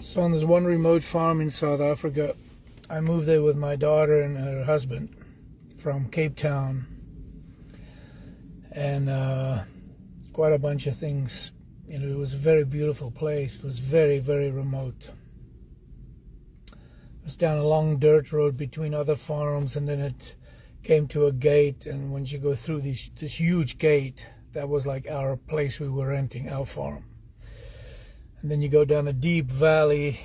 So on this one remote farm in South Africa, I moved there with my daughter and her husband from Cape Town, and quite a bunch of things. You know, it was a very beautiful place. It was very, very remote. It was down a long dirt road between other farms, and then it came to a gate, and once you go through this huge gate, that was like our place we were renting, our farm. And then you go down a deep valley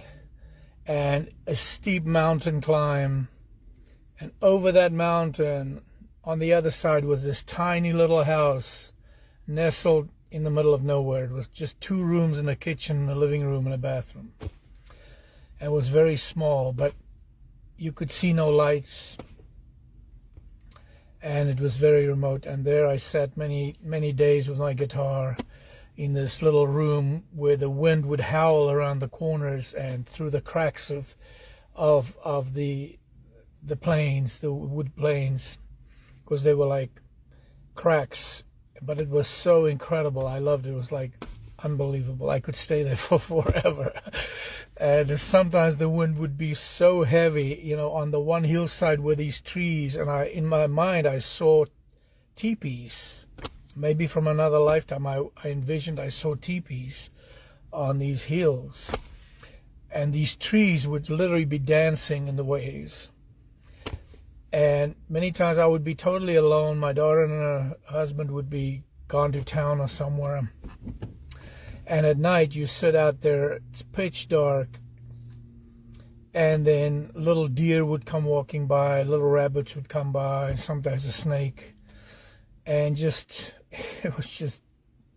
and a steep mountain climb, and over that mountain on the other side was this tiny little house nestled in the middle of nowhere. It was just 2 rooms and a kitchen, a living room and a bathroom. It was very small, but you could see no lights, and it was very remote. And there I sat many days with my guitar in this little room where the wind would howl around the corners and through the cracks of the planes, the wood planes, because they were like cracks. But it was so incredible. I loved it. It was like unbelievable. I could stay there for forever. And sometimes the wind would be so heavy, you know, on the one hillside were these trees, and in my mind I saw teepees. Maybe from another lifetime I envisioned I saw teepees on these hills, and these trees would literally be dancing in the waves. And many times I would be totally alone. My daughter and her husband would be gone to town or somewhere. And at night you sit out there, it's pitch dark, and then little deer would come walking by, little rabbits would come by, sometimes a snake. And just, it was just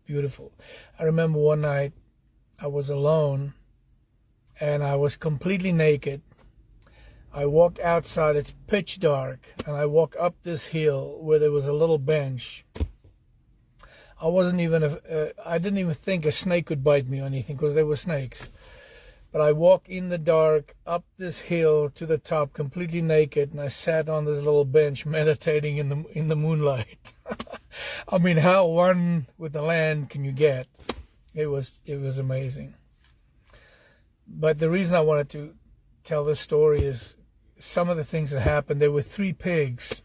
beautiful. I remember one night I was alone and I was completely naked. I walked outside, it's pitch dark, and I walk up this hill where there was a little bench. I didn't even think a snake could bite me or anything, because there were snakes. But I walk in the dark up this hill to the top, completely naked, and I sat on this little bench meditating in the moonlight. I mean, how one with the land can you get? It was amazing. But the reason I wanted to tell this story is some of the things that happened. There were 3 pigs.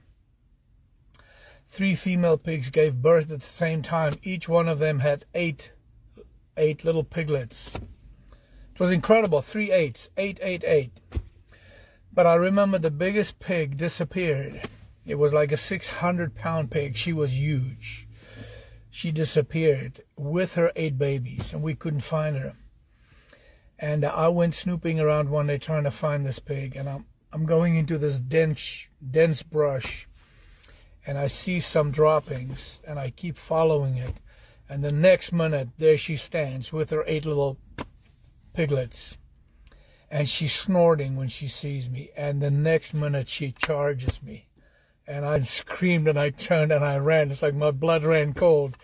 3 female pigs gave birth at the same time. Each one of them had 8 little piglets. It was incredible. 3 8s, 8, 8, 8. But I remember the biggest pig disappeared. It was like a 600-pound pig. She was huge. She disappeared with her 8 babies, and we couldn't find her. And I went snooping around one day trying to find this pig, and I'm going into this dense brush, and I see some droppings, and I keep following it. And the next minute, there she stands with her 8 little piglets, and she's snorting when she sees me. And the next minute, she charges me, and I screamed, and I turned, and I ran. It's like my blood ran cold.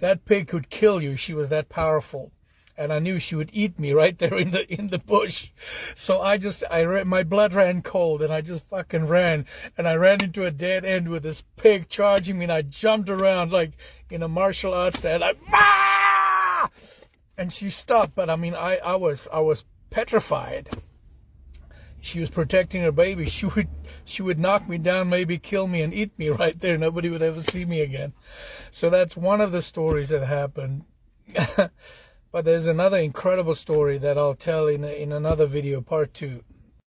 That pig could kill you. She was that powerful. And I knew she would eat me right there in the bush. So my blood ran cold, and I just fucking ran. And I ran into a dead end with this pig charging me, and I jumped around like in a martial arts stand. And she stopped, but I mean, I was petrified. She was protecting her baby. She would knock me down, maybe kill me and eat me right there. Nobody would ever see me again. So that's one of the stories that happened. But there's another incredible story that I'll tell in another video, part 2.